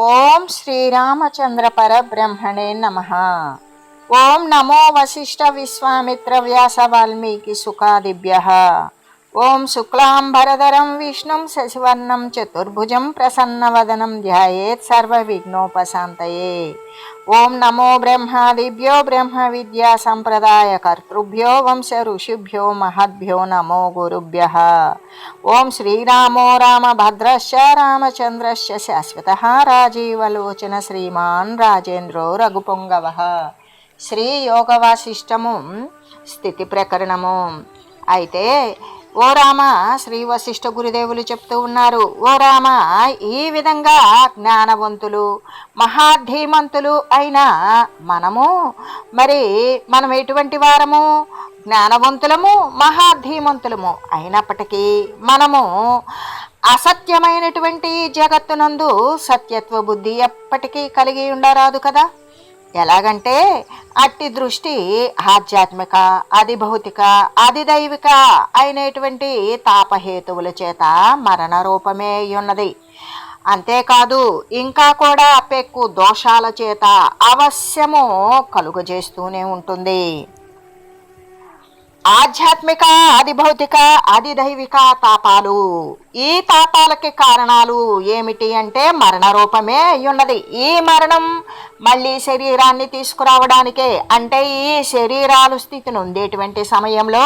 ఓం శ్రీరామచంద్ర పరబ్రహ్మణే నమః. ఓం నమో వశిష్ఠ విశ్వామిత్ర వ్యాస వాల్మీకి సుఖాదిభ్యః. ఓం శుక్లాంబరధరం విష్ణుం శశివర్ణం చతుర్భుజం ప్రసన్నవదనం ధ్యాయేత్ సర్వవిఘ్నోపశాంతయే. ఓం నమో బ్రహ్మాదిభ్యో బ్రహ్మ విద్యా సంప్రదాయ కర్తృభ్యో వంశ ఋషిభ్యో మహద్భ్యో నమో గురుభ్యః. ఓం శ్రీరామో రామభద్రశ్చ రామచంద్రశ్చ శాశ్వతః రాజీవలోచన శ్రీమాన్ రాజేంద్రో రఘుపొంగవః. శ్రీ యోగవాసిష్టము స్థితి ప్రకరణము. అయితే ఓ రామ, శ్రీ వశిష్ఠ గురుదేవులు చెప్తూ ఉన్నారు, ఓ రామ, ఈ విధంగా జ్ఞానవంతులు మహాధీమంతులు అయిన మనం ఎటువంటి వారము? జ్ఞానవంతులము మహాధీమంతులము అయినప్పటికీ మనము అసత్యమైనటువంటి జగత్తునందు సత్యత్వ బుద్ధి ఎప్పటికీ కలిగి ఉండరాదు కదా. ఎలాగంటే అట్టి దృష్టి ఆధ్యాత్మిక, అది భౌతిక, అది దైవిక అయినటువంటి తాపహేతువుల చేత మరణ రూపమే ఉన్నది. అంతేకాదు ఇంకా కూడా పెక్కు దోషాల చేత అవశ్యము కలుగజేస్తూనే ఉంటుంది. ఆధ్యాత్మిక, అది భౌతిక, అది దైవిక తాపాలు. ఈ తాపాలకి కారణాలు ఏమిటి అంటే మరణ రూపమే అయ్యున్నది. ఈ మరణం మళ్ళీ శరీరాన్ని తీసుకురావడానికే. అంటే ఈ శరీరాలు స్థితిని ఉండేటువంటి సమయంలో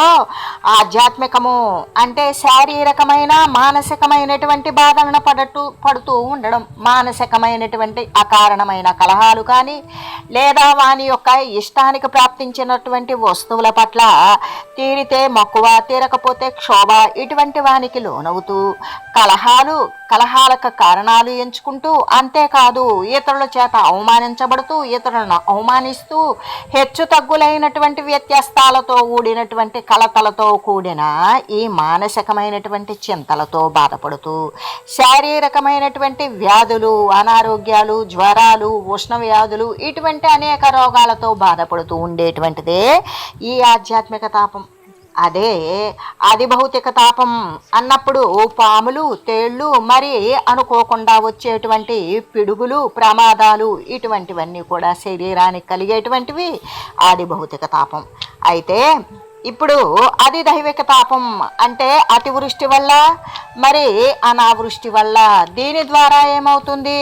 ఆధ్యాత్మికము అంటే శారీరకమైన మానసికమైనటువంటి బాధలను పడుతూ ఉండడం, మానసికమైనటువంటి అకారణమైన కలహాలు కానీ, లేదా వాని యొక్క ఇష్టానికి ప్రాప్తించినటువంటి వస్తువుల పట్ల తీరితే మక్కువ, తీరకపోతే క్షోభ, ఇటువంటి వానికి లోనవుతూ కలహాలకు కారణాలు ఎంచుకుంటూ, అంతేకాదు ఇతరుల చేత అవమానించబడుతూ, ఇతరులను అవమానిస్తూ, హెచ్చు తగ్గులైనటువంటి వ్యత్యాసాలతో కూడినటువంటి కలతలతో కూడిన ఈ మానసికమైనటువంటి చింతలతో బాధపడుతూ, శారీరకమైనటువంటి వ్యాధులు, అనారోగ్యాలు, జ్వరాలు, ఉష్ణ వ్యాధులు, ఇటువంటి అనేక రోగాలతో బాధపడుతూ ఉండేటువంటిదే ఈ ఆధ్యాత్మిక తాపం. అదే అది భౌతిక తాపం అన్నప్పుడు పాములు, తేళ్ళు, మరి అనుకోకుండా వచ్చేటువంటి పిడుగులు, ప్రమాదాలు, ఇటువంటివన్నీ కూడా శరీరానికి కలిగేటువంటివి ఆది భౌతిక తాపం. అయితే ఇప్పుడు అది దైవిక తాపం అంటే అతివృష్టి వల్ల, మరి అనావృష్టి వల్ల. దీని ద్వారా ఏమవుతుంది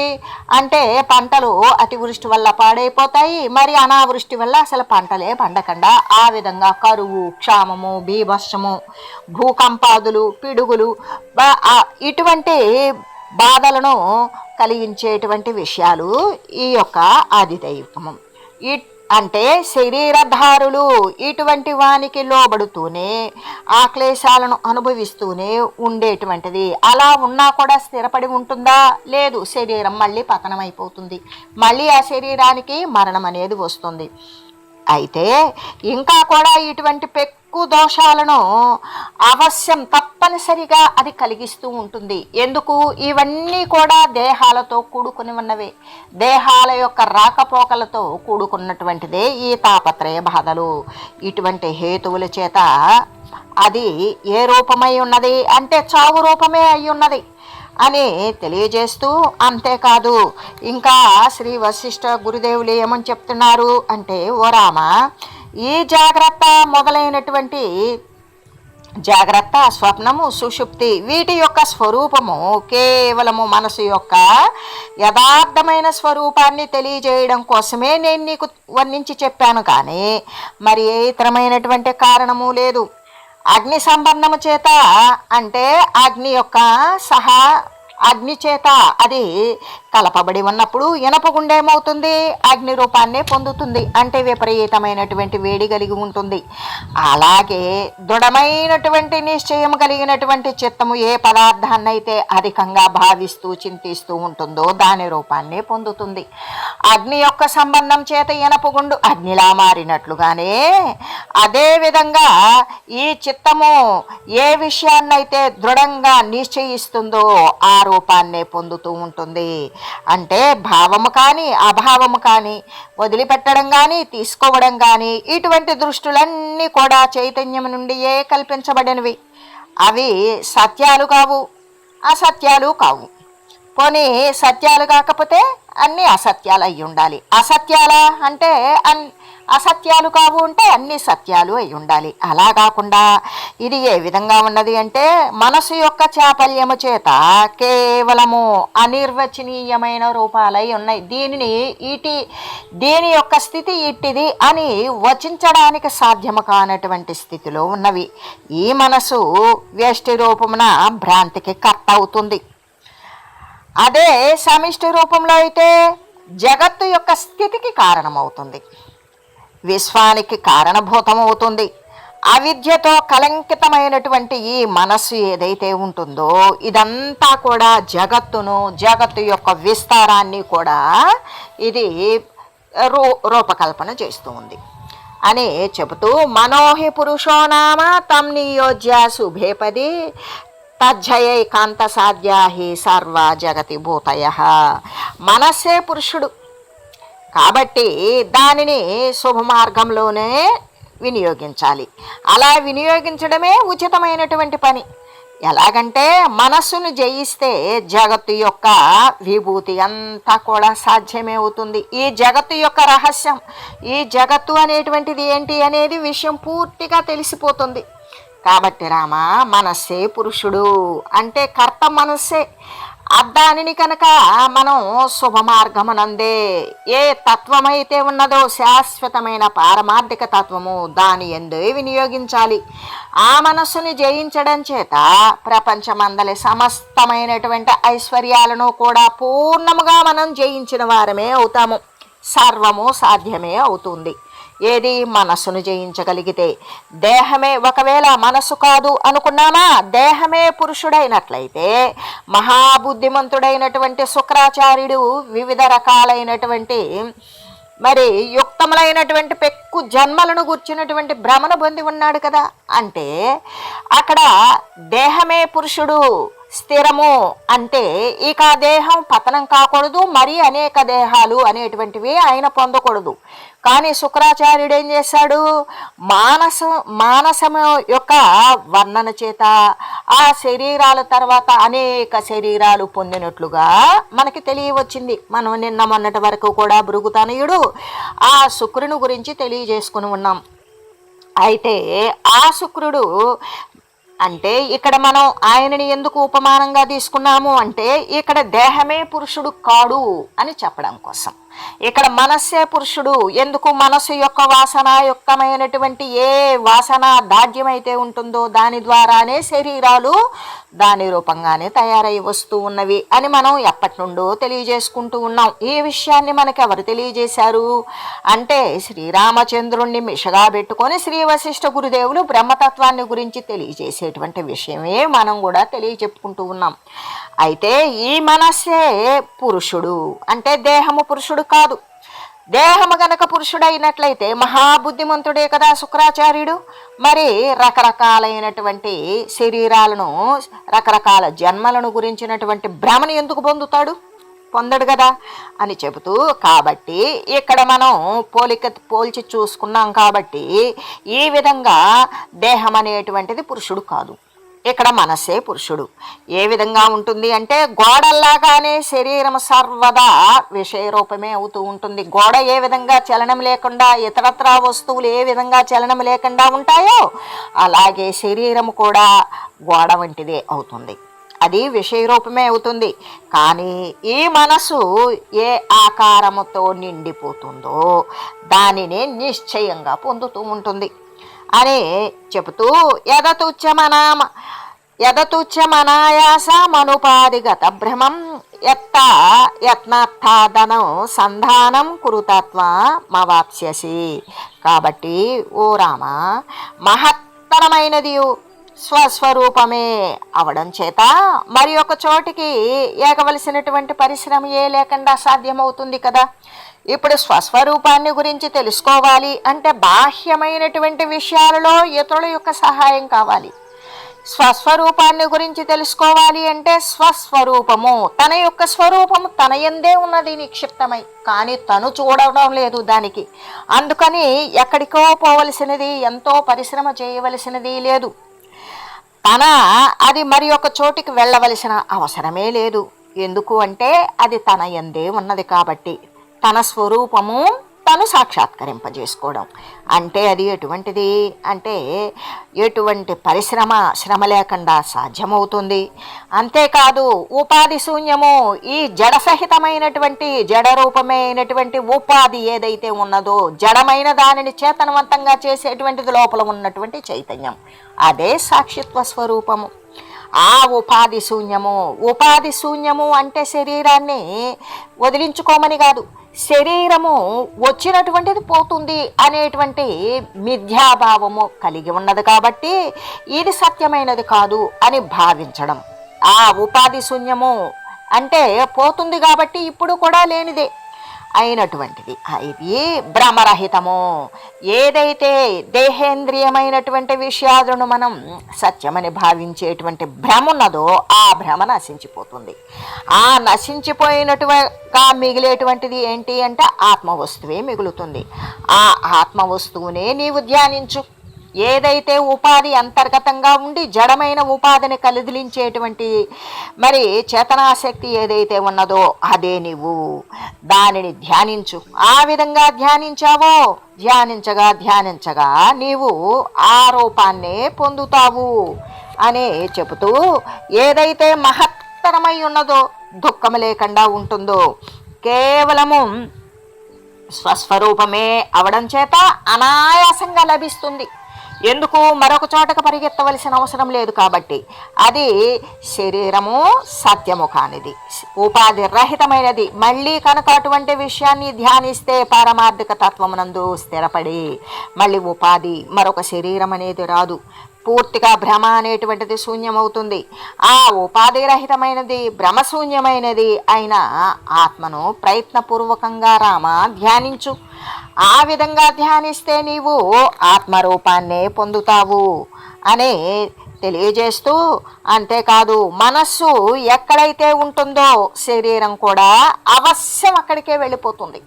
అంటే పంటలు అతివృష్టి వల్ల పాడైపోతాయి, మరి అనావృష్టి వల్ల అసలు పంటలే పండకుండా ఆ విధంగా కరువు, క్షామము, బీభత్సము, భూకంపాదులు, పిడుగులు, ఇటువంటి బాధలను కలిగించేటువంటి విషయాలు ఈ యొక్క ఆదిదైవము. అంటే శరీరధారులు ఇటువంటి వానికి లోబడుతూనే ఆ క్లేశాలను అనుభవిస్తూనే ఉండేటువంటిది. అలా ఉన్నా కూడా స్థిరపడి ఉంటుందా? లేదు. శరీరం మళ్ళీ పతనమైపోతుంది, మళ్ళీ ఆ శరీరానికి మరణం అనేది వస్తుంది. అయితే ఇంకా కూడా ఇటువంటి పెక్కు దోషాలను అవశ్యం తప్పనిసరిగా అది కలిగిస్తూ ఉంటుంది. ఎందుకు? ఇవన్నీ కూడా దేహాలతో కూడుకుని ఉన్నవే, దేహాల యొక్క రాకపోకలతో కూడుకున్నటువంటిదే ఈ తాపత్రయ బాధలు. ఇటువంటి హేతువుల చేత అది ఏ రూపమై ఉన్నది అంటే చావు రూపమే అయి ఉన్నది అని తెలియజేస్తూ, అంతేకాదు ఇంకా శ్రీ వశిష్ఠ గురుదేవులు ఏమని చెప్తున్నారు అంటే, ఓ రామ, ఈ జాగ్రత్త మొదలైనటువంటి జాగ్రత్త, స్వప్నము, సుషుప్తి, వీటి యొక్క స్వరూపము కేవలము మనసు యొక్క యథార్థమైన స్వరూపాన్ని తెలియజేయడం కోసమే నేను నీకు వర్ణించి చెప్పాను. కానీ మరి ఏ ఇతరమైనటువంటి కారణము లేదు. అగ్ని సంబంధము చేత అంటే అగ్ని యొక్క అగ్ని చేత అది కలపబడి ఉన్నప్పుడు ఇనపగుండె ఏమవుతుంది? అగ్ని రూపాన్నే పొందుతుంది, అంటే విపరీతమైనటువంటి వేడి కలిగి ఉంటుంది. అలాగే దృఢమైనటువంటి నిశ్చయం కలిగినటువంటి చిత్తము ఏ పదార్థాన్ని అయితే అధికంగా భావిస్తూ చింతిస్తూ ఉంటుందో దాని రూపాన్నే పొందుతుంది. అగ్ని యొక్క సంబంధం చేత ఇనపగుండు అగ్నిలా మారినట్లుగానే అదేవిధంగా ఈ చిత్తము ఏ విషయాన్నైతే దృఢంగా నిశ్చయిస్తుందో ఆ రూపాన్నే పొందుతూ ఉంటుంది. అంటే భావము కానీ అభావము కానీ, వదిలిపెట్టడం కానీ తీసుకోవడం కానీ, ఇటువంటి దృష్టులన్నీ కూడా చైతన్యం నుండియే కల్పించబడినవి. అవి సత్యాలు కావు, అసత్యాలు కావు. పోనీ సత్యాలు కాకపోతే అన్నీ అసత్యాలు అయి ఉండాలి. అసత్యాలా అంటే అసత్యాలు కావు అంటే అన్ని సత్యాలు అయి ఉండాలి. అలా కాకుండా ఇది ఏ విధంగా ఉన్నది అంటే మనసు యొక్క చాపల్యము చేత కేవలము అనిర్వచనీయమైన రూపాలై ఉన్నాయి. దీని యొక్క స్థితి ఇట్టిది అని వచించడానికి సాధ్యము కానటువంటి స్థితిలో ఉన్నవి. ఈ మనసు వ్యష్టి రూపమున భ్రాంతికి కర్త అవుతుంది. అదే సమిష్టి రూపంలో అయితే జగత్తు యొక్క స్థితికి కారణమవుతుంది, విశ్వానికి కారణభూతమవుతుంది. అవిద్యతో కలంకితమైనటువంటి ఈ మనస్సు ఏదైతే ఉంటుందో ఇదంతా కూడా జగత్తు యొక్క విస్తారాన్ని కూడా ఇది రూపకల్పన చేస్తూ ఉంది అని చెబుతూ, మనోహి పురుషో నామ తం నియోజ్య శుభేపది తజ్జయైకాంత సాధ్యాహి సర్వ జగతి భూతయ. మనస్సే పురుషుడు కాబట్టి దానిని శుభ మార్గంలోనే వినియోగించాలి. అలా వినియోగించడమే ఉచితమైనటువంటి పని. ఎలాగంటే మనస్సును జయిస్తే జగత్తు యొక్క విభూతి అంతా కూడా సాధ్యమే అవుతుంది. ఈ జగత్తు యొక్క రహస్యం, ఈ జగత్తు అనేటువంటిది ఏంటి అనేది విషయం పూర్తిగా తెలిసిపోతుంది. కాబట్టి రామ, మనస్సే పురుషుడు అంటే కర్త మనస్సే. దానిని కనుక మనం శుభమార్గమునందే ఏ తత్వమైతే ఉన్నదో శాశ్వతమైన పారమార్థిక తత్వము దాని ఎందే వినియోగించాలి. ఆ మనస్సుని జయించడం చేత ప్రపంచమందలి సమస్తమైనటువంటి ఐశ్వర్యాలను కూడా పూర్ణముగా మనం జయించిన వారమే అవుతాము. సర్వము సాధ్యమే అవుతుంది. ఏది? మనస్సును జయించగలిగితే. దేహమే ఒకవేళ మనస్సు కాదు అనుకున్నామా, దేహమే పురుషుడైనట్లయితే మహాబుద్ధిమంతుడైనటువంటి శుక్రాచార్యుడు వివిధ రకాలైనటువంటి యుక్తములైనటువంటి పెక్కు జన్మలను గుర్చినటువంటి భ్రమను పొంది ఉన్నాడు కదా. అంటే అక్కడ దేహమే పురుషుడు స్థిరము అంటే ఇక దేహం పతనం కాకూడదు, మరి అనేక దేహాలు అనేటువంటివి ఆయన పొందకూడదు. కానీ శుక్రాచార్యుడు ఏం చేశాడు? మానసము యొక్క వర్ణన చేత ఆ శరీరాల తర్వాత అనేక శరీరాలు పొందినట్లుగా మనకి తెలియవచ్చింది. మనం నిన్న మొన్నటి వరకు కూడా భృగుతనయుడు ఆ శుక్రుని గురించి తెలియజేసుకుని ఉన్నాం. అయితే ఆ శుక్రుడు అంటే ఇక్కడ మనం ఆయనని ఎందుకు ఉపమానంగా తీసుకున్నాము అంటే ఇక్కడ దేహమే పురుషుడు కాడు అని చెప్పడం కోసం. ఇక్కడ మనస్సే పురుషుడు ఎందుకు? మనస్సు యొక్క వాసనాయుక్తమైనటువంటి ఏ వాసన దాఢ్యమైతే ఉంటుందో దాని ద్వారానే శరీరాలు దాని రూపంగానే తయారై వస్తూ ఉన్నవి అని మనం ఎప్పటి నుండో తెలియజేసుకుంటూ ఉన్నాం. ఈ విషయాన్ని మనకు ఎవరు తెలియజేశారు అంటే శ్రీరామచంద్రుణ్ణి మిషగా పెట్టుకొని శ్రీ వశిష్ఠ గురుదేవులు బ్రహ్మతత్వాన్ని గురించి తెలియజేసేటువంటి విషయమే మనం కూడా తెలియచెప్పుకుంటూ ఉన్నాం. అయితే ఈ మనస్సే పురుషుడు అంటే దేహము పురుషుడు కాదు. దేహము గనక పురుషుడైనట్లయితే మహాబుద్ధిమంతుడే కదా శుక్రాచార్యుడు. మరి రకరకాలైనటువంటి శరీరాలను, రకరకాల జన్మలను గురించినటువంటి భ్రమను ఎందుకు పొందడు కదా అని చెబుతూ, కాబట్టి ఇక్కడ మనం పోల్చి చూసుకున్నాం. కాబట్టి ఈ విధంగా దేహం అనేటువంటిది పురుషుడు కాదు, ఇక్కడ మనస్సే పురుషుడు. ఏ విధంగా ఉంటుంది అంటే గోడల్లాగానే శరీరం సర్వదా విషయ రూపమే అవుతూ ఉంటుంది. గోడ ఏ విధంగా చలనం లేకుండా, ఇతరత్రా వస్తువులు ఏ విధంగా చలనం లేకుండా ఉంటాయో అలాగే శరీరం కూడా గోడ వంటిదే అవుతుంది. అది విషయ రూపమే అవుతుంది. కానీ ఈ మనసు ఏ ఆకారముతో నిండిపోతుందో దానిని నిశ్చయంగా పొందుతూ ఉంటుంది అని చెబుతూ, యదతుచ్చమనాయాస మనుపాదిగత భ్రమం యత్నార్థాదనం సంధానం కురుతత్వ మవాప్స్యసి. కాబట్టి ఓ రామ, మహత్తరమైనది స్వస్వరూపమే అవడం చేత మరి ఒక చోటికి ఏగవలసినటువంటి పరిశ్రమ ఏ లేకుండా సాధ్యమవుతుంది కదా. ఇప్పుడు స్వస్వరూపాన్ని గురించి తెలుసుకోవాలి అంటే బాహ్యమైనటువంటి విషయాలలో ఇతరుల యొక్క సహాయం కావాలి. స్వస్వరూపాన్ని గురించి తెలుసుకోవాలి అంటే స్వస్వరూపము, తన యొక్క స్వరూపము తన యందే ఉన్నది నిక్షిప్తమై, కానీ తను చూడడం లేదు దానికి. అందుకని ఎక్కడికో పోవలసినది, ఎంతో పరిశ్రమ చేయవలసినది లేదు. అది మరి ఒక చోటికి వెళ్ళవలసిన అవసరమే లేదు. ఎందుకు అంటే అది తన యందే ఉన్నది కాబట్టి, తన స్వరూపము తను సాక్షాత్కరింపజేసుకోవడం. అంటే అది ఎటువంటిది అంటే ఎటువంటి శ్రమ లేకుండా సాధ్యమవుతుంది. అంతేకాదు ఉపాధి శూన్యము, ఈ జడసహితమైనటువంటి జడరూపమైనటువంటి ఉపాధి ఏదైతే ఉన్నదో జడమైన దానిని చేతనవంతంగా చేసేటువంటిది లోపల ఉన్నటువంటి చైతన్యం, అదే సాక్షిత్వ స్వరూపము. ఆ ఉపాధి శూన్యము అంటే శరీరాన్ని వదిలించుకోమని కాదు, శరీరము వచ్చినటువంటిది పోతుంది అనేటువంటి మిథ్యాభావము కలిగి ఉన్నది కాబట్టి ఇది సత్యమైనది కాదు అని భావించడం. ఆ ఉపాధి శూన్యము అంటే పోతుంది కాబట్టి ఇప్పుడు కూడా లేనిదే అయినటువంటిది. ఇది భ్రమరహితము. ఏదైతే దేహేంద్రియమైనటువంటి విషయాలను మనం సత్యమని భావించేటువంటి భ్రమ ఉన్నదో ఆ భ్రమ నశించిపోతుంది. ఆ నశించిపోయినట్టుగా మిగిలేటువంటిది ఏంటి అంటే ఆత్మవస్తువే మిగులుతుంది. ఆ ఆత్మవస్తువునే నీవు ధ్యానించు. ఏదైతే ఉపాధి అంతర్గతంగా ఉండి జడమైన ఉపాధిని కదిలించేటువంటి మరి చేతనాశక్తి ఏదైతే ఉన్నదో అదే నీవు దానిని ధ్యానించు. ఆ విధంగా ధ్యానించగా నీవు ఆ రూపాన్నే పొందుతావు అని చెబుతూ, ఏదైతే మహత్తరమై ఉన్నదో దుఃఖము లేకుండా ఉంటుందో కేవలము స్వస్వరూపమే అవడం చేత అనాయాసంగా లభిస్తుంది. ఎందుకు మరొక చోటకు పరిగెత్తవలసిన అవసరం లేదు కాబట్టి. అది శరీరము సత్యము కానిది, ఉపాధి రహితమైనది. మళ్ళీ కనుక అటువంటి విషయాన్ని ధ్యానిస్తే పారమార్థిక తత్వమునందు స్థిరపడి మళ్ళీ ఉపాధి మరొక శరీరం అనేది రాదు. పూర్తిగా భ్రమ అనేటువంటిది శూన్యమవుతుంది. ఆ ఉపాధి రహితమైనది భ్రమశూన్యమైనది అయిన ఆత్మను ప్రయత్నపూర్వకంగా ధ్యానించు. ఆ విధంగా ధ్యానిస్తే నీవు ఆత్మరూపాన్నే పొందుతావు అని తెలియజేస్తూ, అంతేకాదు మనస్సు ఎక్కడైతే ఉంటుందో శరీరం కూడా అవశ్యం అక్కడికే వెళ్ళిపోతుంది.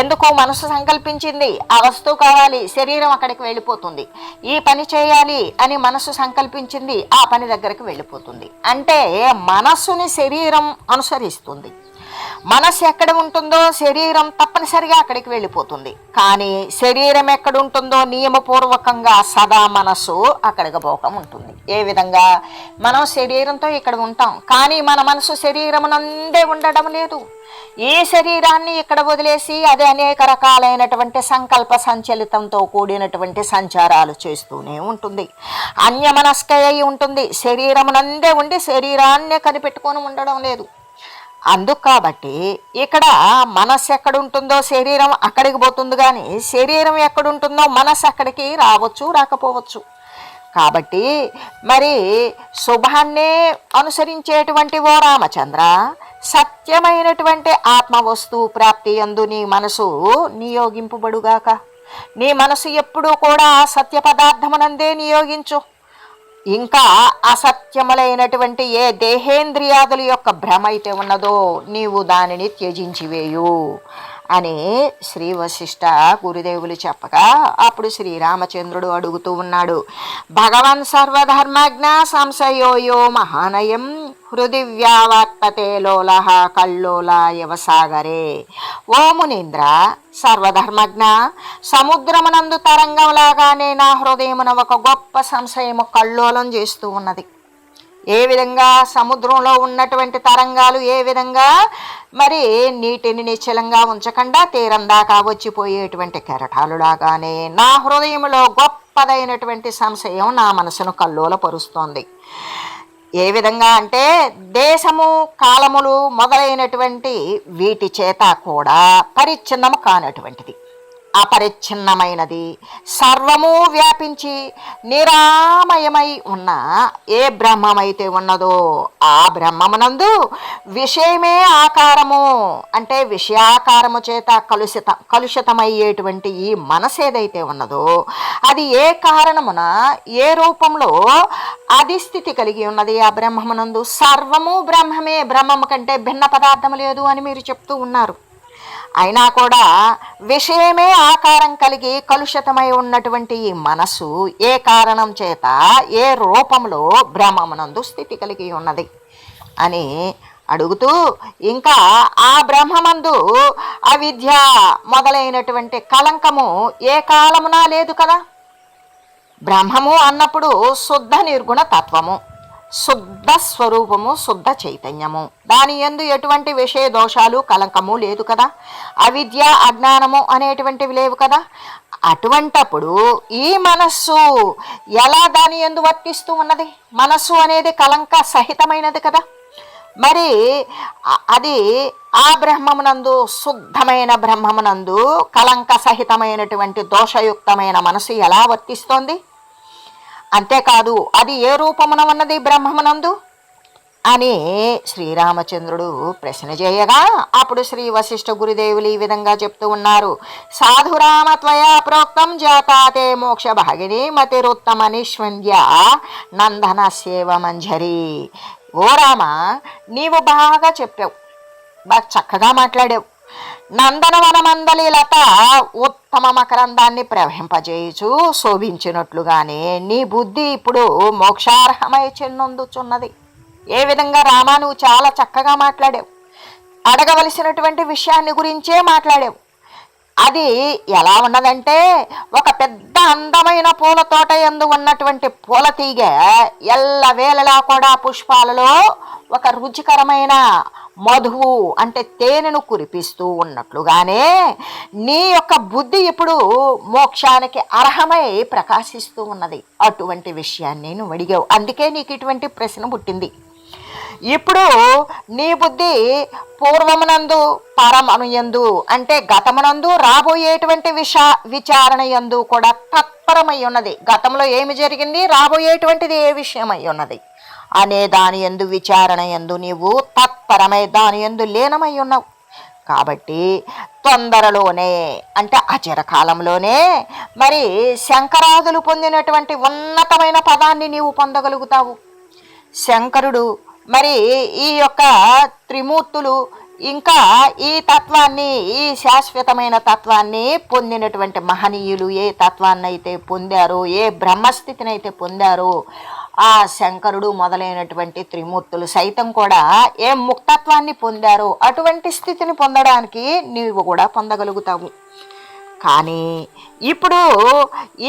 ఎందుకు మనసు సంకల్పించింది, ఆ వస్తువు కావాలి, శరీరం అక్కడికి వెళ్ళిపోతుంది. ఈ పని చేయాలి అని మనసు సంకల్పించింది, ఆ పని దగ్గరికి వెళ్ళిపోతుంది. అంటే మనస్సుని శరీరం అనుసరిస్తుంది. మనస్సు ఎక్కడ ఉంటుందో శరీరం తప్పనిసరిగా అక్కడికి వెళ్ళిపోతుంది. కానీ శరీరం ఎక్కడ ఉంటుందో నియమపూర్వకంగా సదా మనస్సు అక్కడికి పోకం ఉంటుంది. ఏ విధంగా మనం శరీరంతో ఇక్కడ ఉంటాం, కానీ మన మనసు శరీరమునందే ఉండడం లేదు. ఈ శరీరాన్ని ఇక్కడ వదిలేసి అది అనేక రకాలైనటువంటి సంకల్ప సంచలితంతో కూడినటువంటి సంచారాలు చేస్తూనే ఉంటుంది. అన్యమనస్కై ఉంటుంది. శరీరమునందే ఉండి శరీరాన్నే కనిపెట్టుకొని ఉండడం లేదు. అందుకు కాబట్టి ఇక్కడ మనస్సు ఎక్కడుంటుందో శరీరం అక్కడికి పోతుంది, కానీ శరీరం ఎక్కడుంటుందో మనస్సు అక్కడికి రావచ్చు రాకపోవచ్చు. కాబట్టి మరి శుభాన్నే అనుసరించేటువంటి ఓ రామచంద్ర, సత్యమైనటువంటి ఆత్మవస్తువు ప్రాప్తి యందు నీ మనసు నియోగింపబడుగాక. నీ మనసు ఎప్పుడూ కూడా సత్య పదార్థమునందే నియోగించు. ఇంకా అసత్యములైనటువంటి ఏ దేహేంద్రియాదుల యొక్క భ్రమ అయితే ఉన్నదో నీవు దానిని త్యజించివేయు అని శ్రీ వశిష్ఠ గురుదేవులు చెప్పగా అప్పుడు శ్రీరామచంద్రుడు అడుగుతూ ఉన్నాడు, భగవన్ సర్వధర్మజ్ఞ సంశయోయో మహానయం హృది వ్యావర్తతే లోలః కల్లోల యవసాగరే. ఓ మునీంద్ర, సర్వధర్మజ్ఞ, సముద్రమునందు తరంగంలాగానే నా హృదయమున ఒక గొప్ప సంశయము కల్లోలం చేస్తూ ఉన్నది. ఏ విధంగా సముద్రంలో ఉన్నటువంటి తరంగాలు ఏ విధంగా మరి నీటిని నిశ్చలంగా ఉంచకుండా తీరం దాకా వచ్చిపోయేటువంటి కెరటాలులాగానే నా హృదయంలో గొప్పదైనటువంటి సంశయం నా మనసును కల్లోలపరుస్తోంది. ఏ విధంగా అంటే దేశము కాలములు మొదలైనటువంటి వీటి చేత కూడా పరిచ్ఛిన్నము కానటువంటిది, అపరిచ్ఛిన్నమైనది, సర్వము వ్యాపించి నిరామయమై ఉన్న ఏ బ్రహ్మమైతే ఉన్నదో ఆ బ్రహ్మమునందు విషయమే ఆకారము అంటే విషయాకారము చేత కలుషితమయ్యేటువంటి ఈ మనసు ఏదైతే ఉన్నదో అది ఏ కారణమున ఏ రూపంలో అధిస్థితి కలిగి ఉన్నది ఆ బ్రహ్మమునందు. సర్వము బ్రహ్మమే, బ్రహ్మము కంటే భిన్న పదార్థము లేదు అని మీరు చెప్తూ ఉన్నారు. అయినా కూడా విషయమే ఆకారం కలిగి కలుషితమై ఉన్నటువంటి ఈ మనసు ఏ కారణం చేత ఏ రూపంలో బ్రహ్మమునందు స్థితి కలిగి ఉన్నది అని అడుగుతూ ఇంకా ఆ బ్రహ్మమందు అవిద్య మొదలైనటువంటి కలంకము ఏ కాలమునా లేదు కదా. బ్రహ్మము అన్నప్పుడు శుద్ధ నిర్గుణ తత్వము, శుద్ధ స్వరూపము, శుద్ధ చైతన్యము. దాని యందు ఎటువంటి విషయ దోషాలు కలంకము లేదు కదా. అవిద్య అజ్ఞానము అనేటువంటివి లేవు కదా. అటువంటప్పుడు ఈ మనస్సు ఎలా దాని యందు వర్తిస్తూ ఉన్నది? మనస్సు అనేది కలంక సహితమైనది కదా. మరి అది ఆ బ్రహ్మమునందు, శుద్ధమైన బ్రహ్మమునందు కలంక సహితమైనటువంటి దోషయుక్తమైన మనసు ఎలా వర్తిస్తోంది? అంతేకాదు అది ఏ రూపమున ఉన్నది బ్రహ్మమునందు అని శ్రీరామచంద్రుడు ప్రశ్న చేయగా అప్పుడు శ్రీ వశిష్ఠ గురుదేవులు ఈ విధంగా చెప్తూ ఉన్నారు. సాధురామ త్వయా ప్రోక్తం జాతాతే మోక్ష భాగిని మతిరుత్తమ నిష్వంద్య నందన సేవ మంజరి. ఓ రామ, నీవు బాగా చెప్పావు, బాగా చక్కగా మాట్లాడావు. నందనవనమందలి లత ఉత్తమ మకరందాన్ని ప్రవహింపజేయుచు శోభించినట్లుగానే నీ బుద్ధి ఇప్పుడు మోక్షార్హమై చెన్నందుచున్నది. ఏ విధంగా రామా, నువ్వు చాలా చక్కగా మాట్లాడావు. అడగవలసినటువంటి విషయాన్ని గురించే మాట్లాడావు. అది ఎలా ఉన్నదంటే, ఒక పెద్ద అందమైన పూల తోట యందు ఉన్నటువంటి పూల తీగ ఎల్లవేళలా కూడా పుష్పాలలో ఒక రుచికరమైన మధువు అంటే తేనెను కురిపిస్తూ ఉన్నట్లుగానే నీ యొక్క బుద్ధి ఇప్పుడు మోక్షానికి అర్హమై ప్రకాశిస్తూ ఉన్నది. అటువంటి విషయాన్ని నువ్వు అడిగావు, అందుకే నీకు ఇటువంటి ప్రశ్న పుట్టింది. ఇప్పుడు నీ బుద్ధి పూర్వమునందు, పరమనుయందు అంటే గతమునందు, రాబోయేటువంటి విచారణ యందు కూడా తత్పరమై ఉన్నది. గతంలో ఏమి జరిగింది, రాబోయేటువంటిది ఏ విషయమై ఉన్నది అనే దాని యందు, విచారణ యందు నీవు తత్పరమై దాని యందు లీనమై ఉన్నావు. కాబట్టి తొందరలోనే అంటే అచిరకాలంలోనే మరి శంకరాదులు పొందినటువంటి ఉన్నతమైన పదాన్ని నీవు పొందగలుగుతావు. శంకరుడు మరి ఈ యొక్క త్రిమూర్తులు ఇంకా ఈ తత్వాన్ని, ఈ శాశ్వతమైన తత్వాన్ని పొందినటువంటి మహనీయులు ఏ తత్వాన్ని అయితే పొందారో, ఏ బ్రహ్మస్థితిని అయితే పొందారో, ఆ శంకరుడు మొదలైనటువంటి త్రిమూర్తులు సైతం కూడా ఏ ముక్తత్వాన్ని పొందారో అటువంటి స్థితిని పొందడానికి నీవు కూడా పొందగలుగుతావు. కానీ ఇప్పుడు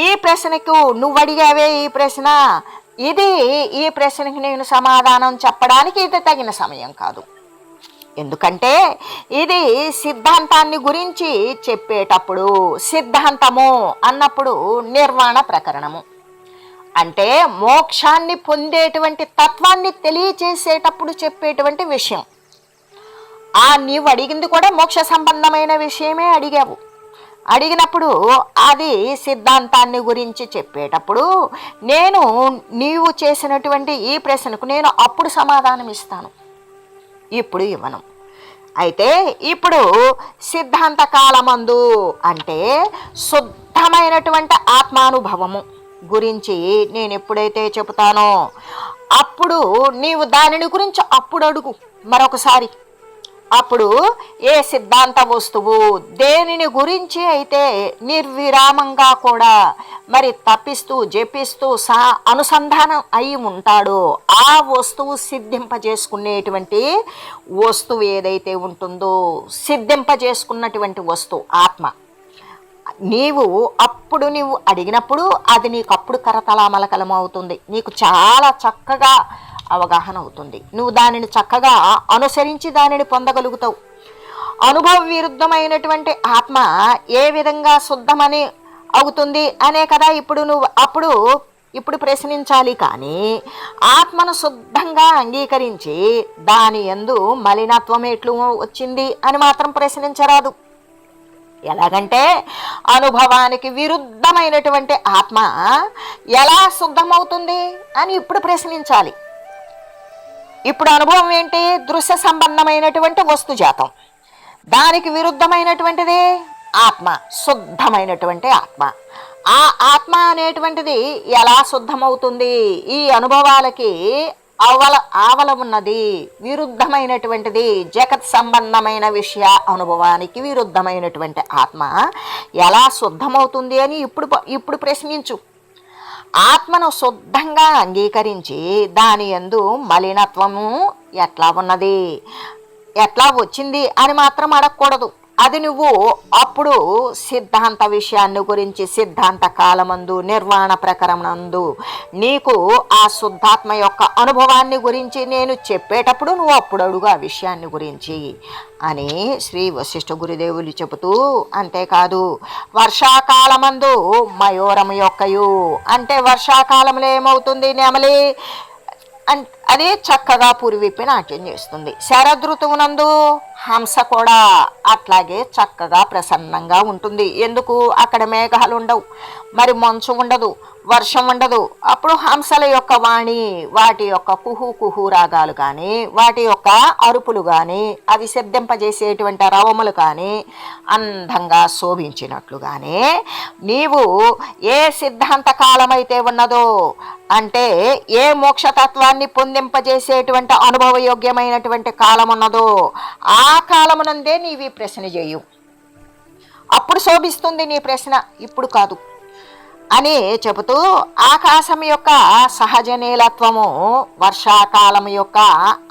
ఈ ప్రశ్నకు నువ్వు అడిగావే ఈ ప్రశ్న, ఈ ప్రశ్నకి నేను సమాధానం చెప్పడానికి ఇది తగిన సమయం కాదు. ఎందుకంటే ఇది సిద్ధాంతాన్ని గురించి చెప్పేటప్పుడు, సిద్ధాంతము అన్నప్పుడు నిర్వాణ ప్రకరణము అంటే మోక్షాన్ని పొందేటువంటి తత్వాన్ని తెలియచేసేటప్పుడు చెప్పేటువంటి విషయం. నీవు అడిగింది కూడా మోక్ష సంబంధమైన విషయమే అడిగావు. అడిగినప్పుడు అది సిద్ధాంతాన్ని గురించి చెప్పేటప్పుడు నీవు చేసినటువంటి ఈ ప్రశ్నకు నేను అప్పుడు సమాధానం ఇస్తాను, ఇప్పుడు ఇవ్వను. అయితే ఇప్పుడు సిద్ధాంత కాలమందు అంటే శుద్ధమైనటువంటి ఆత్మానుభవము గురించి నేను ఎప్పుడైతే చెబుతానో అప్పుడు నీవు దానిని గురించి అప్పుడు అడుగు మరొకసారి. అప్పుడు ఏ సిద్ధాంత వస్తువు దేనిని గురించి అయితే నిర్విరామంగా కూడా మరి తప్పిస్తూ జపిస్తూ అనుసంధానం అయి ఉంటాడో ఆ వస్తువు సిద్ధింపజేసుకునేటువంటి వస్తువు ఏదైతే ఉంటుందో, సిద్ధింపజేసుకున్నటువంటి వస్తువు ఆత్మ, నీవు అడిగినప్పుడు అది నీకు అప్పుడు కరతలామలకలం అవుతుంది. నీకు చాలా చక్కగా అవగాహన అవుతుంది. నువ్వు దానిని చక్కగా అనుసరించి దానిని పొందగలుగుతావు. అనుభవ విరుద్ధమైనటువంటి ఆత్మ ఏ విధంగా శుద్ధమని అవుతుంది అనే కదా ఇప్పుడు ప్రశ్నించాలి. కానీ ఆత్మను శుద్ధంగా అంగీకరించి దాని యందు మలినత్వం ఎట్లు వచ్చింది అని మాత్రం ప్రశ్నించరాదు. ఎలాగంటే అనుభవానికి విరుద్ధమైనటువంటి ఆత్మ ఎలా శుద్ధమవుతుంది అని ఇప్పుడు ప్రశ్నించాలి. ఇప్పుడు అనుభవం ఏంటి? దృశ్య సంబంధమైనటువంటి వస్తుజాతం. దానికి విరుద్ధమైనటువంటిది ఆత్మ, శుద్ధమైనటువంటి ఆత్మ. ఆ ఆత్మ అనేటువంటిది ఎలా శుద్ధమవుతుంది? ఈ అనుభవాలకి ఆవల ఉన్నది, విరుద్ధమైనటువంటిది, జగత్ సంబంధమైన విషయ అనుభవానికి విరుద్ధమైనటువంటి ఆత్మ ఎలా శుద్ధమవుతుంది అని ఇప్పుడు ప్రశ్నించు. ఆత్మను శుద్ధంగా అంగీకరించి దాని యందు మలినత్వము ఎట్లా ఉన్నది, ఎట్లా వచ్చింది అని మాత్రం అడగకూడదు. అది నువ్వు అప్పుడు సిద్ధాంత విషయాన్ని గురించి, సిద్ధాంత కాలమందు, నిర్వాణ ప్రకరణందు నీకు ఆ శుద్ధాత్మ యొక్క అనుభవాన్ని గురించి నేను చెప్పేటప్పుడు నువ్వు అప్పుడు అడుగు ఆ విషయాన్ని గురించి అని శ్రీ వశిష్ఠ గురుదేవులు చెబుతూ, అంతేకాదు వర్షాకాలమందు మయూరం యొక్కయు అంటే వర్షాకాలంలో ఏమవుతుంది, నెమలి అది చక్కగా పురివిప్పి నాట్యం చేస్తుంది. శరదృతువునందు హంస కూడా అట్లాగే చక్కగా ప్రసన్నంగా ఉంటుంది. ఎందుకు, అక్కడ మేఘాలు ఉండవు, మరి మంచు ఉండదు, వర్షం ఉండదు. అప్పుడు హంసల యొక్క వాణి, వాటి యొక్క కుహు కుహు రాగాలు కానీ, వాటి యొక్క అరుపులు కానీ, అవి శబ్దింపజేసేటువంటి రవములు కానీ అందంగా శోభించినట్లుగానే నీవు ఏ సిద్ధాంత కాలమైతే ఉన్నదో, అంటే ఏ మోక్షతత్వాన్ని పొందింపజేసేటువంటి అనుభవయోగ్యమైనటువంటి కాలం ఉన్నదో ఆ కాలమునందే నీవి ప్రశ్న చేయు, అప్పుడు శోభిస్తుంది నీ ప్రశ్న, ఇప్పుడు కాదు అని చెబుతూ, ఆకాశం యొక్క సహజ నీలత్వము వర్షాకాలం యొక్క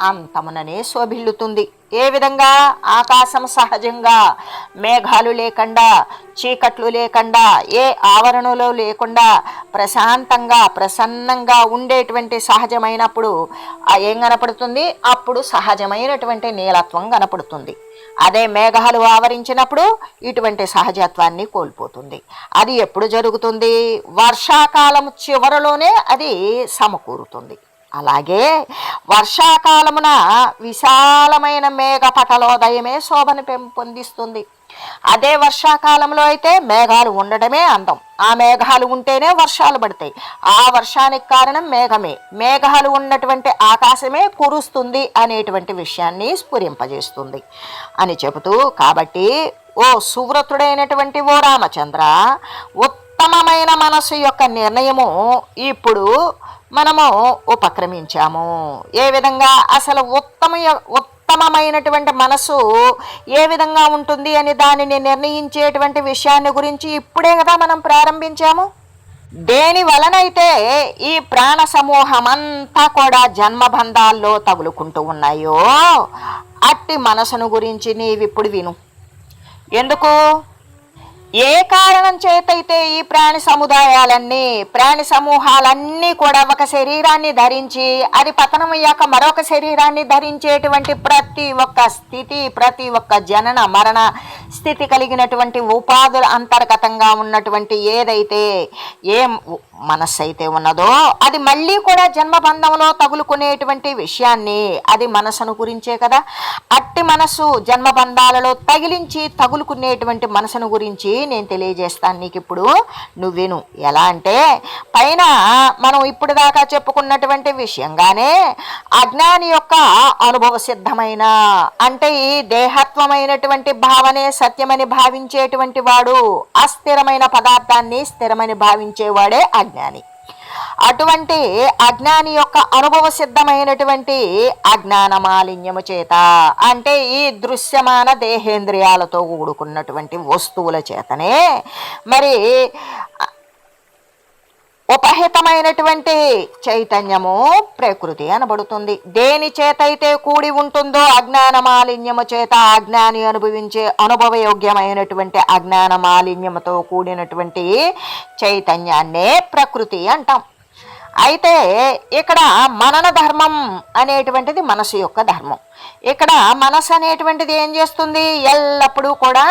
అంతముననే శోభిల్లుతుంది. ఏ విధంగా, ఆకాశం సహజంగా మేఘాలు లేకుండా, చీకట్లు లేకుండా, ఏ ఆవరణలో లేకుండా ప్రశాంతంగా ప్రసన్నంగా ఉండేటువంటి సహజమైనప్పుడు ఏం కనపడుతుంది, అప్పుడు సహజమైనటువంటి నీలత్వం కనపడుతుంది. అదే మేఘాలు ఆవరించినప్పుడు ఇటువంటి సహజత్వాన్ని కోల్పోతుంది. అది ఎప్పుడు జరుగుతుంది, వర్షాకాలం చివరలోనే అది సమకూరుతుంది. అలాగే వర్షాకాలమున విశాలమైన మేఘపటలోదయమే శోభను పెంపొందిస్తుంది. అదే వర్షాకాలంలో అయితే మేఘాలు ఉండడమే అందం. ఆ మేఘాలు ఉంటేనే వర్షాలు పడతాయి. ఆ వర్షానికి కారణం మేఘమే. మేఘాలు ఉన్నటువంటి ఆకాశమే కురుస్తుంది అనేటువంటి విషయాన్ని స్ఫురింపజేస్తుంది అని చెబుతూ, కాబట్టి ఓ సువ్రతుడైనటువంటి ఓ రామచంద్ర, ఉత్తమమైన మనసు యొక్క నిర్ణయము ఇప్పుడు మనము ఉపక్రమించాము. ఏ విధంగా, అసలు ఉత్తమమైనటువంటి మనసు ఏ విధంగా ఉంటుంది అని దానిని నిర్ణయించేటువంటి విషయాన్ని గురించి ఇప్పుడే కదా మనం ప్రారంభించాము. దేని వలనైతే ఈ ప్రాణ సమూహం అంతా కూడా జన్మబంధాల్లో తగులుకుంటూ ఉన్నాయో అట్టి మనసును గురించి నీవిప్పుడు విను. ఎందుకు, ఏ కారణం చేతైతే ఈ ప్రాణి సముదాయాలన్నీ, ప్రాణి సమూహాలన్నీ కూడా ఒక శరీరాన్ని ధరించి అది పతనం అయ్యాక మరొక శరీరాన్ని ధరించేటువంటి ప్రతి ఒక్క స్థితి, ప్రతి ఒక్క జనన మరణ స్థితి కలిగినటువంటి ఉపాధుల అంతర్గతంగా ఉన్నటువంటి ఏదైతే ఏ మనస్సు అయితే ఉన్నదో అది మళ్ళీ కూడా జన్మబంధంలో తగులుకునేటువంటి విషయాన్ని, అది మనసును గురించే కదా. అట్టి మనసు జన్మబంధాలలో తగిలించి తగులుకునేటువంటి మనసును గురించి నేను తెలియజేస్తాను నీకు. ఇప్పుడు నువ్వు విను. ఎలా అంటే, పైన మనం ఇప్పుడు దాకా చెప్పుకున్నటువంటి విషయంగానే అజ్ఞాని యొక్క అనుభవ సిద్ధమైన, అంటే ఈ దేహత్వమైనటువంటి భావనే సత్యమని భావించేటువంటి వాడు, అస్థిరమైన పదార్థాన్ని స్థిరమని భావించేవాడే అజ్ఞాని. అటువంటి అజ్ఞాని యొక్క అనుభవ సిద్ధమైనటువంటి అజ్ఞాన మాలిన్యము చేత, అంటే ఈ దృశ్యమాన దేహేంద్రియాలతో కూడుకున్నటువంటి వస్తువుల చేతనే మరి ఉపహితమైనటువంటి చైతన్యము ప్రకృతి అనబడుతుంది. దేని చేతైతే కూడి ఉంటుందో అజ్ఞాన మాలిన్యము చేత, అజ్ఞాని అనుభవించే అనుభవయోగ్యమైనటువంటి అజ్ఞాన మాలిన్యముతో కూడినటువంటి చైతన్యాన్నే ప్రకృతి అంటాం. అయితే ఇక్కడ మనన ధర్మం అనేటువంటిది మనసు యొక్క ధర్మం. ఇక్కడ మనసు అనేటువంటిది ఏం చేస్తుంది, ఎల్లప్పుడూ కూడా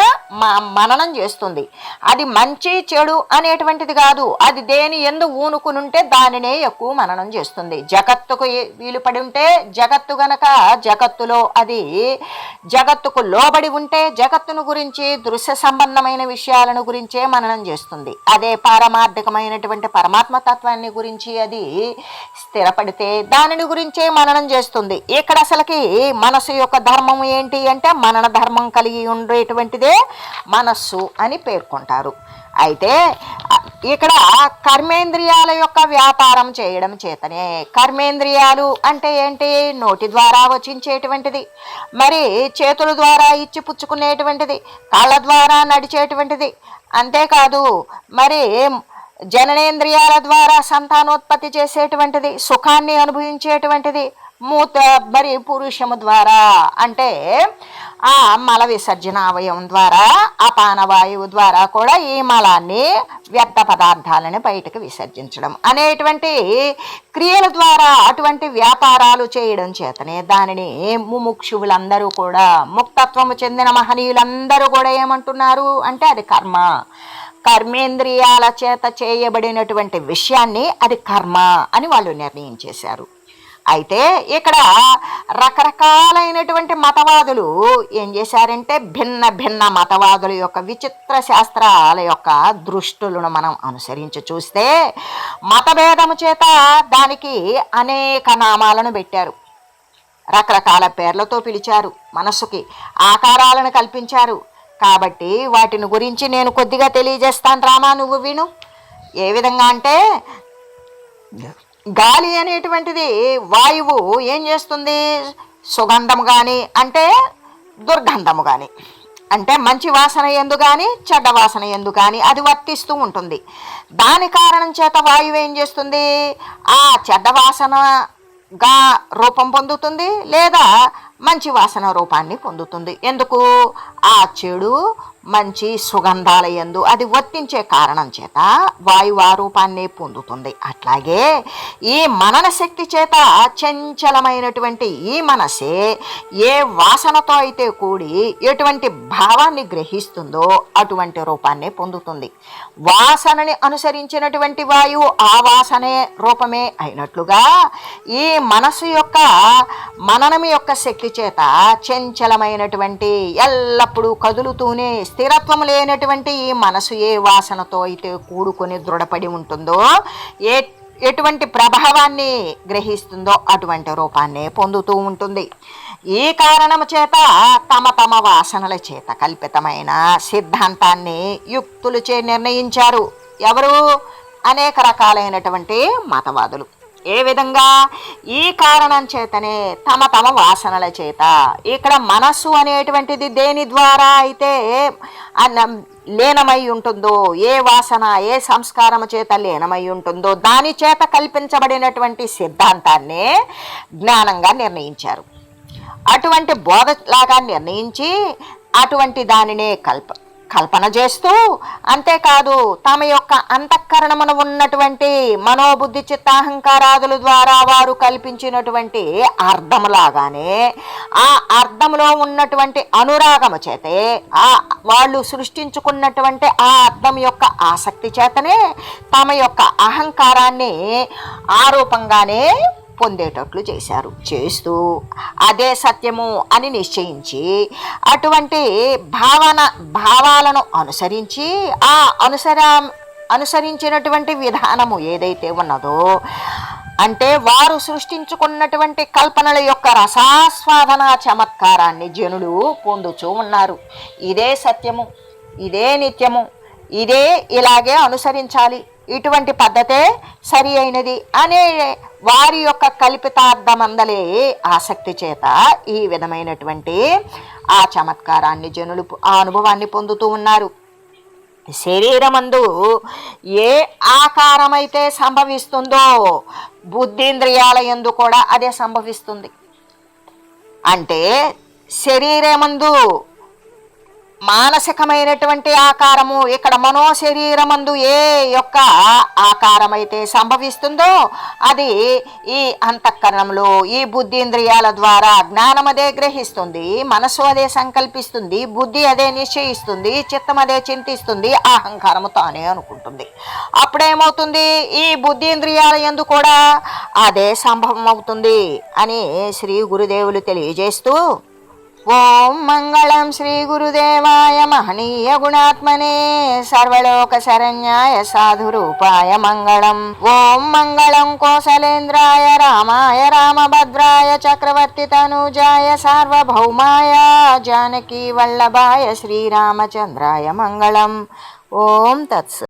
మననం చేస్తుంది. అది మంచి చెడు అనేటువంటిది కాదు, అది దేని ఎందు ఊనుకునుంటే దానినే ఎక్కువ మననం చేస్తుంది. జగత్తుకు వీలు పడి ఉంటే జగత్తు గనక, జగత్తులో అది జగత్తుకు లోబడి ఉంటే జగత్తును గురించి, దృశ్య సంబంధమైన విషయాలను గురించే మననం చేస్తుంది. అదే పారమార్థికమైనటువంటి పరమాత్మ తత్వాన్ని గురించి అది స్థిరపడితే దానిని గురించే మననం చేస్తుంది. ఇక్కడ అసలుకి మనసు యొక్క ధర్మం ఏంటి అంటే, మనన ధర్మం కలిగి ఉండేటువంటిదే మనస్సు అని పేర్కొంటారు. అయితే ఇక్కడ కర్మేంద్రియాల యొక్క వ్యాపారం చేయడం చేతనే, కర్మేంద్రియాలు అంటే ఏంటి, నోటి ద్వారా వచించేటువంటిది, మరి చేతుల ద్వారా ఇచ్చి పుచ్చుకునేటువంటిది, కాళ్ళ ద్వారా నడిచేటువంటిది, అంతేకాదు మరి జననేంద్రియాల ద్వారా సంతానోత్పత్తి చేసేటువంటిది, సుఖాన్ని అనుభవించేటువంటిది, మూత మరి పురుషము ద్వారా అంటే ఆ మల విసర్జన అవయవం ద్వారా అపాన వాయువు ద్వారా కూడా ఈ మలాన్ని వ్యర్థ పదార్థాలను బయటకు విసర్జించడం అనేటువంటి క్రియల ద్వారా అటువంటి వ్యాపారాలు చేయడం చేతనే దానిని ముముక్షువులందరూ కూడా ముక్తత్వము చెందిన మహనీయులందరూ కూడా ఏమంటున్నారు అంటే అది కర్మ, కర్మేంద్రియాల చేత చేయబడినటువంటి విషయాన్ని అది కర్మ అని వాళ్ళు నిర్ణయించేశారు. అయితే ఇక్కడ రకరకాలైనటువంటి మతవాదులు ఏం చేశారంటే భిన్న భిన్న మతవాదుల యొక్క విచిత్ర శాస్త్రాల యొక్క దృష్టులను మనం అనుసరించి చూస్తే మతభేదము చేత దానికి అనేక నామాలను పెట్టారు, రకరకాల పేర్లతో పిలిచారు, మనస్సుకి ఆకారాలను కల్పించారు. కాబట్టి వాటిని గురించి నేను కొద్దిగా తెలియజేస్తాను, రామా నువ్వు విను. ఏ విధంగా అంటే గాలి అనేటువంటిది వాయువు ఏం చేస్తుంది, సుగంధము కానీ అంటే దుర్గంధము కానీ అంటే మంచి వాసన ఎందు కానీ చెడ్డ వాసన ఎందు కానీ అది వర్తిస్తూ ఉంటుంది. దాని కారణం చేత వాయువు ఏం చేస్తుంది, ఆ చెడ్డ వాసనగా రూపం పొందుతుంది లేదా మంచి వాసన రూపాన్ని పొందుతుంది. ఎందుకు, ఆ చెడు మంచి సుగంధాల యందు అది వర్తించే కారణం చేత వాయువు ఆ రూపాన్ని పొందుతుంది. అట్లాగే ఈ మనన శక్తి చేత చంచలమైనటువంటి ఈ మనసే ఏ వాసనతో అయితే కూడి ఎటువంటి భావాన్ని గ్రహిస్తుందో అటువంటి రూపాన్ని పొందుతుంది. వాసనని అనుసరించినటువంటి వాయువు ఆ వాసనే రూపమే అయినట్లుగా ఈ మనసు యొక్క మననం యొక్క శక్తి చేత చంచలమైనటువంటి ఎల్లప్పుడూ కదులుతూనే స్థిరత్వం లేనటువంటి ఈ మనసు ఏ వాసనతో అయితే కూడుకొని దృఢపడి ఉంటుందో ఎటువంటి ప్రభావాన్ని గ్రహిస్తుందో అటువంటి రూపాన్ని పొందుతూ ఉంటుంది. ఈ కారణము చేత తమ తమ వాసనల చేత కల్పితమైన సిద్ధాంతాన్ని యుక్తులచే నిర్ణయించారు. ఎవరు, అనేక రకాలైనటువంటి మతవాదులు. ఏ విధంగా, ఈ కారణం చేతనే తమ తమ వాసనల చేత ఇక్కడ మనస్సు అనేటువంటిది దేని ద్వారా అయితే లీనమై ఉంటుందో, ఏ వాసన ఏ సంస్కారము చేత లీనమై ఉంటుందో దాని చేత కల్పించబడినటువంటి సిద్ధాంతాన్ని జ్ఞానంగా నిర్ణయించారు. అటువంటి బోధలాగా నిర్ణయించి అటువంటి దానినే కల్పన చేస్తూ, అంతేకాదు తమ యొక్క అంతఃకరణమున ఉన్నటువంటి మనోబుద్ధి చిత్తాహంకారాదుల ద్వారా వారు కల్పించినటువంటి అర్థములాగానే ఆ అర్థములో ఉన్నటువంటి అనురాగము చేతే వాళ్ళు సృష్టించుకున్నటువంటి ఆ అర్థం యొక్క ఆసక్తి చేతనే తమ యొక్క అహంకారాన్ని ఆరూపంగానే పొందేటట్లు చేస్తూ అదే సత్యము అని నిశ్చయించి అటువంటి భావాలను అనుసరించి ఆ అనుసరించినటువంటి విధానము ఏదైతే ఉన్నదో అంటే వారు సృష్టించుకున్నటువంటి కల్పనల యొక్క రసాస్వాదన చమత్కారాన్ని జనులు పొందుతూ ఉన్నారు. ఇదే సత్యము, ఇదే నిత్యము, ఇదే ఇలాగే అనుసరించాలి, ఇటువంటి పద్ధతే సరి అయినది అనే వారి యొక్క కల్పితార్థమందలే ఆసక్తి చేత ఈ విధమైనటువంటి ఆ చమత్కారాన్ని జనులు ఆ అనుభవాన్ని పొందుతూ ఉన్నారు. శరీరమందు ఏ ఆకారమైతే సంభవిస్తుందో బుద్ధీంద్రియాల యందు కూడా అదే సంభవిస్తుంది. అంటే శరీరమందు మానసికమైనటువంటి ఆకారము, ఇక్కడ మనోశరీరమందు ఏ యొక్క ఆకారమైతే సంభవిస్తుందో అది ఈ అంతఃకరణంలో ఈ బుద్ధీంద్రియాల ద్వారా జ్ఞానం అదే గ్రహిస్తుంది, మనసు అదే సంకల్పిస్తుంది, బుద్ధి అదే నిశ్చయిస్తుంది, చిత్తం అదే చింతిస్తుంది, అహంకారము తానే అనుకుంటుంది. అప్పుడేమవుతుంది, ఈ బుద్ధీంద్రియాల యందు కూడా అదే సంభవం అవుతుంది అని శ్రీ గురుదేవులు తెలియజేస్తూ, ఓం మంగళం శ్రీ గురుదేవాయ మహనీయ గుణాత్మనే సర్వలోక శరణ్యాయ సాధురూపాయ మంగళం. ఓం మంగళం కోసలేంద్రాయ రామాయ రామభద్రాయ చక్రవర్తి తనూజాయ సార్వభౌమాయ జానకీ వల్లభాయ శ్రీరామచంద్రాయ మంగళం. ఓం తత్సత్.